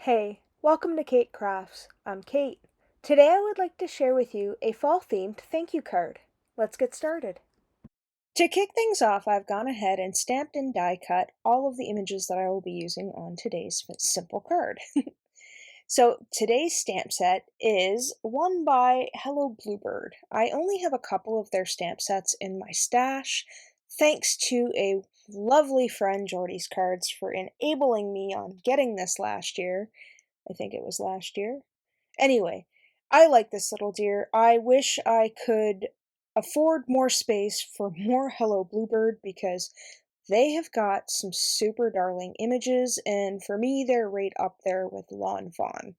Hey, welcome to Keight Krafts. I'm Kate. Today I would like to share with you a fall-themed thank you card. Let's get started. To kick things off, I've gone ahead and stamped and die cut all of the images that I will be using on today's simple card. So today's stamp set is one by Hello Bluebird. I only have a couple of their stamp sets in my stash, thanks to a lovely friend, Jordy's Cards, for enabling me on getting this last year. I think it was last year. Anyway, I like this little deer. I wish I could afford more space for more Hello Bluebird because they have got some super darling images, and for me, they're right up there with Lawn Fawn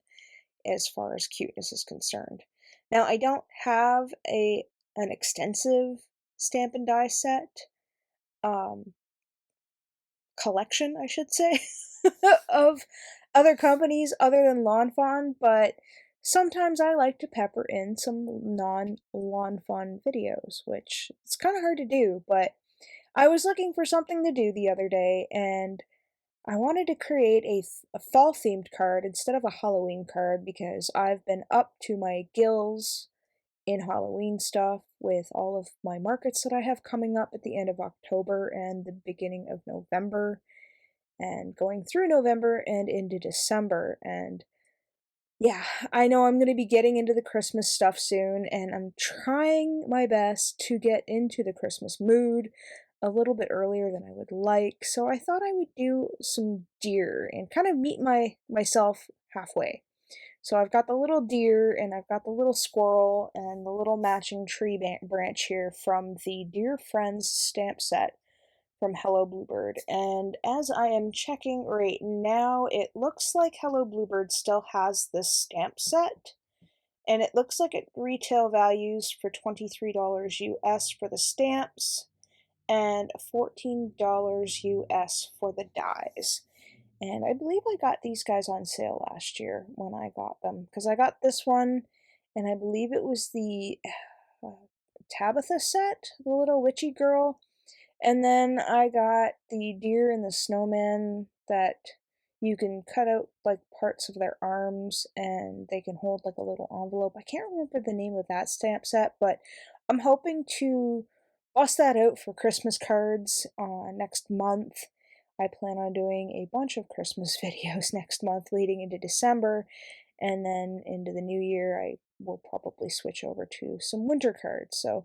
as far as cuteness is concerned. Now, I don't have an extensive stamp and die set um, collection, I should say, of other companies other than Lawn Fawn, but sometimes I like to pepper in some non-Lawn Fawn videos, which it's kind of hard to do, but I was looking for something to do the other day, and I wanted to create a fall-themed card instead of a Halloween card because I've been up to my gills in Halloween stuff with all of my markets that I have coming up at the end of October and the beginning of November and going through November and into December. And yeah, I know I'm going to be getting into the Christmas stuff soon, and I'm trying my best to get into the Christmas mood a little bit earlier than I would like. So I thought I would do some deer and kind of meet myself halfway. So I've got the little deer and I've got the little squirrel and the little matching tree branch here from the Dear Friends stamp set from Hello Bluebird. And as I am checking right now, it looks like Hello Bluebird still has this stamp set. And it looks like it retail values for $23 US for the stamps and $14 US for the dies. And I believe I got these guys on sale last year when I got them, because I got this one, and I believe it was the uh, Tabitha set, the little witchy girl, and then I got the deer and the snowman that you can cut out like parts of their arms and they can hold like a little envelope. I can't remember the name of that stamp set, but I'm hoping to bust that out for Christmas cards next month. I plan on doing a bunch of Christmas videos next month leading into December, and then into the new year I will probably switch over to some winter cards. So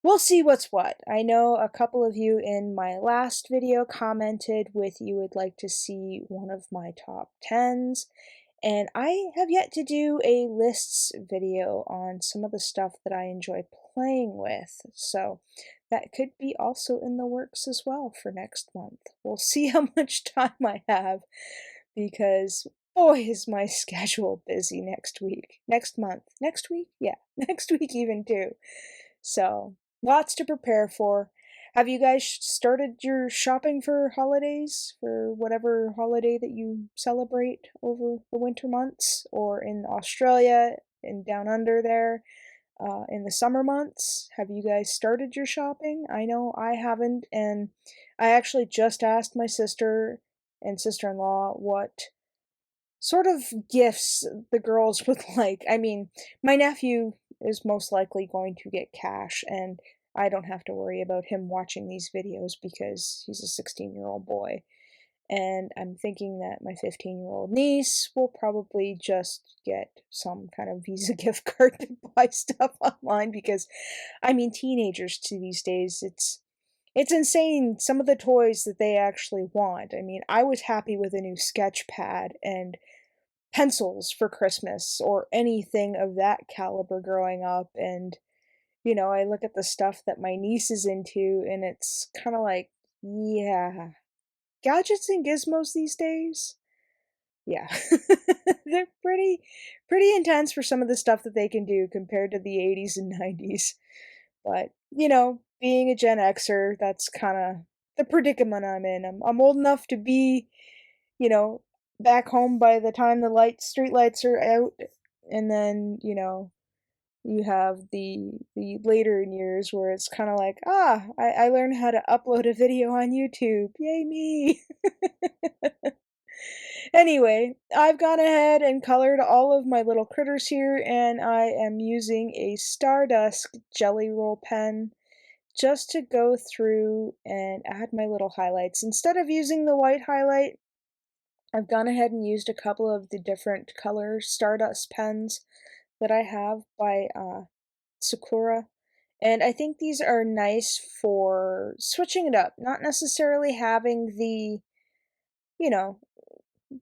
we'll see what's what. I know a couple of you in my last video commented with you would like to see one of my top 10s, and I have yet to do a lists video on some of the stuff that I enjoy playing with, so that could be also in the works as well for next month. We'll see how much time I have, because boy is my schedule busy next week. Next month. Next week? Yeah, next week even too. So, lots to prepare for. Have you guys started your shopping for holidays, for whatever holiday that you celebrate over the winter months, or in Australia and down under there in the summer months? Have you guys started your shopping? I know I haven't, and I actually just asked my sister and sister-in-law what sort of gifts the girls would like. I mean, my nephew is most likely going to get cash, and I don't have to worry about him watching these videos because he's a 16-year-old boy. And I'm thinking that my 15-year-old niece will probably just get some kind of Visa gift card to buy stuff online because, I mean, teenagers to these days, it's insane some of the toys that they actually want. I mean, I was happy with a new sketch pad and pencils for Christmas or anything of that caliber growing up, and I look at the stuff that my niece is into and it's kind of like, yeah, gadgets and gizmos these days. Yeah. They're pretty intense for some of the stuff that they can do compared to the 80s and 90s. But, being a Gen Xer, that's kind of the predicament I'm in. I'm old enough to be, you know, back home by the time the street lights are out, and then, you have the later in years where it's kind of like, I learned how to upload a video on YouTube. Yay me. Anyway, I've gone ahead and colored all of my little critters here, and I am using a Stardust jelly roll pen just to go through and add my little highlights. Instead of using the white highlight, I've gone ahead and used a couple of the different color Stardust pens that I have by Sakura. And I think these are nice for switching it up, not necessarily having the, you know,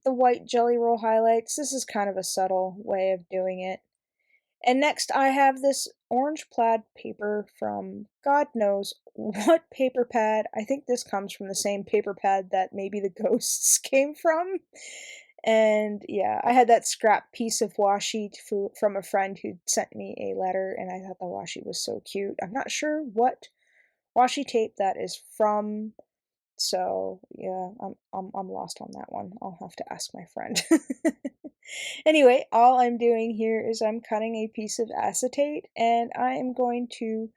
the white jelly roll highlights. This is kind of a subtle way of doing it. And next I have this orange plaid paper from God knows what paper pad. I think this comes from the same paper pad that maybe the ghosts came from. And yeah, I had that scrap piece of washi from a friend who sent me a letter, and I thought the washi was so cute. I'm not sure what washi tape that is from, so yeah, I'm lost on that one. I'll have to ask my friend. Anyway, all I'm doing here is I'm cutting a piece of acetate, and I am going to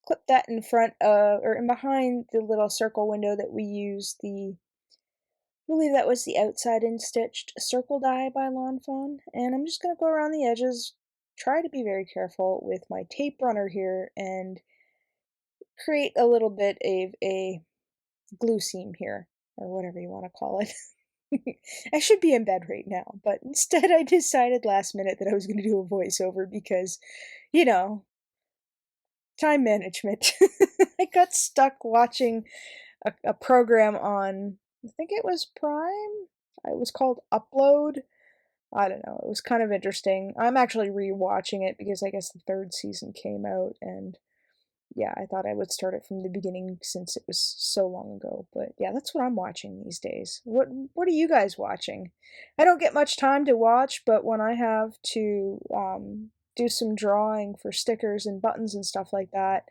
clip that in front of, or in behind the little circle window that we use the, I believe that was the outside in stitched circle die by Fawn, and I'm just going to go around the edges, try to be very careful with my tape runner here, and create a little bit of a glue seam here, or whatever you want to call it. I should be in bed right now, but instead I decided last minute that I was going to do a voiceover because, you know, time management. I got stuck watching a program on, I think it was Prime? It was called Upload. I don't know. It was kind of interesting. I'm actually rewatching it because I guess the third season came out, and yeah, I thought I would start it from the beginning since it was so long ago. But yeah, that's what I'm watching these days. What are you guys watching? I don't get much time to watch, but when I have to do some drawing for stickers and buttons and stuff like that,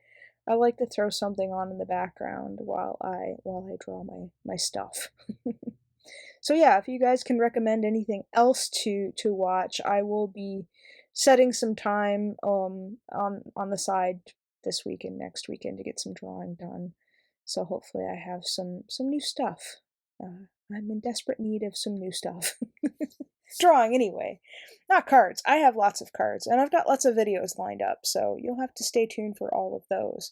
I like to throw something on in the background while I draw my stuff. So yeah, if you guys can recommend anything else to watch, I will be setting some time on the side this week and next weekend to get some drawing done. So hopefully I have some new stuff. I'm in desperate need of some new stuff. Drawing anyway, not cards. I have lots of cards, and I've got lots of videos lined up, so you'll have to stay tuned for all of those.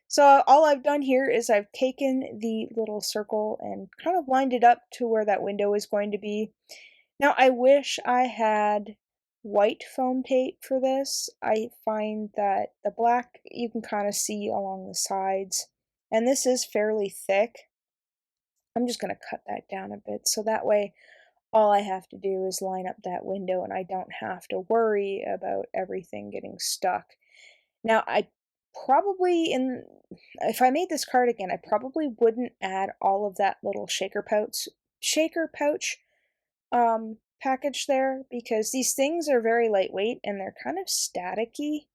So all I've done here is I've taken the little circle and kind of lined it up to where that window is going to be. Now I wish I had white foam tape for this. I find that the black you can kind of see along the sides, and this is fairly thick. I'm just going to cut that down a bit so that way all I have to do is line up that window and I don't have to worry about everything getting stuck. Now I probably, if I made this card again, I probably wouldn't add all of that little shaker pouch package there, because these things are very lightweight and they're kind of staticky,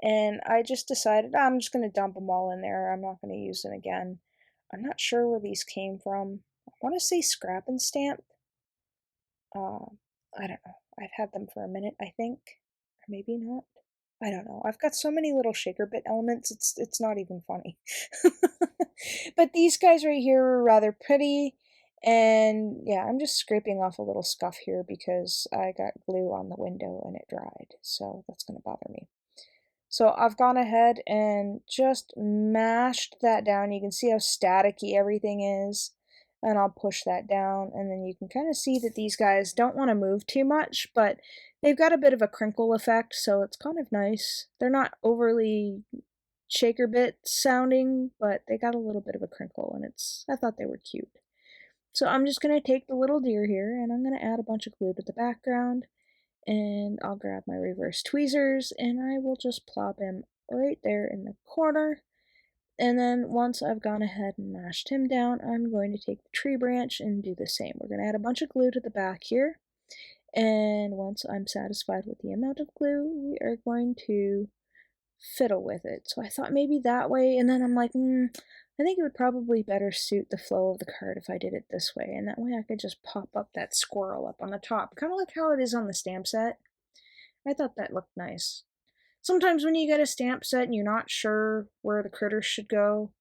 and I just decided I'm just going to dump them all in there. I'm not going to use them again. I'm not sure where these came from. I want to say Scrap and Stamp. uh, I don't know, I've had them for a minute, I think, or maybe not. I don't know. I've got so many little shaker bit elements, it's not even funny. But these guys right here are rather pretty, and yeah, I'm just scraping off a little scuff here because I got glue on the window and it dried, so that's going to bother me. So I've gone ahead and just mashed that down. You can see how staticky everything is, and I'll push that down, and then you can kind of see that these guys don't want to move too much, but they've got a bit of a crinkle effect, so it's kind of nice. They're not overly shaker bit sounding, but they got a little bit of a crinkle, and I thought they were cute. So I'm just going to take the little deer here, and I'm going to add a bunch of glue to the background, and I'll grab my reverse tweezers, and I will just plop him right there in the corner. And then once I've gone ahead and mashed him down, I'm going to take the tree branch and do the same. We're going to add a bunch of glue to the back here, and once I'm satisfied with the amount of glue, we are going to fiddle with it. So I thought maybe that way, and then I'm like, I think it would probably better suit the flow of the card if I did it this way, and that way I could just pop up that squirrel up on the top, kind of like how it is on the stamp set. I thought that looked nice. Sometimes when you get a stamp set and you're not sure where the critters should go,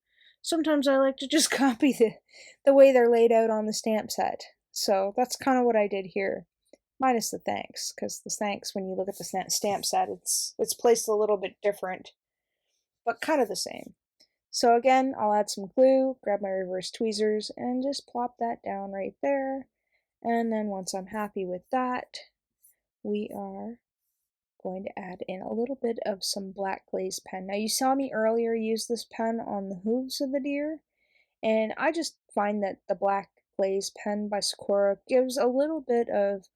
sometimes I like to just copy the way they're laid out on the stamp set. So that's kind of what I did here, minus the thanks, because the thanks, when you look at the stamp set, it's placed a little bit different, but kind of the same. So again, I'll add some glue, grab my reverse tweezers, and just plop that down right there. And then once I'm happy with that, we are going to add in a little bit of some black glaze pen. Now you saw me earlier use this pen on the hooves of the deer, and I just find that the black glaze pen by Sakura gives a little bit of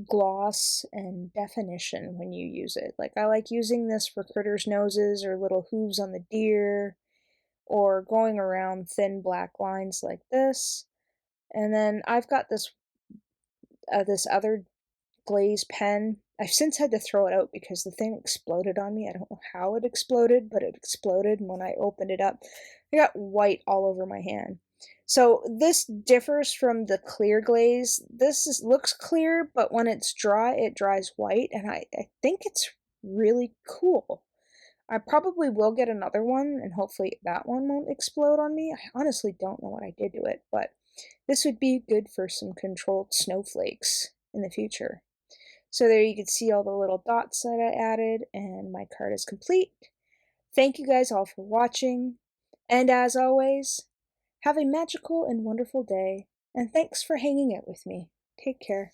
gloss and definition when you use it. Like, I like using this for critters' noses or little hooves on the deer, or going around thin black lines like this. And then I've got this other glaze pen. I've since had to throw it out because the thing exploded on me. I don't know how it exploded, but it exploded, and when I opened it up, I got white all over my hand. So this differs from the clear glaze. Looks clear, but when it's dry, it dries white, and I think it's really cool. I probably will get another one, and hopefully that one won't explode on me. I honestly don't know what I did to it, but this would be good for some controlled snowflakes in the future. So there you can see all the little dots that I added, and my card is complete. Thank you guys all for watching, and as always, have a magical and wonderful day, and thanks for hanging out with me. Take care.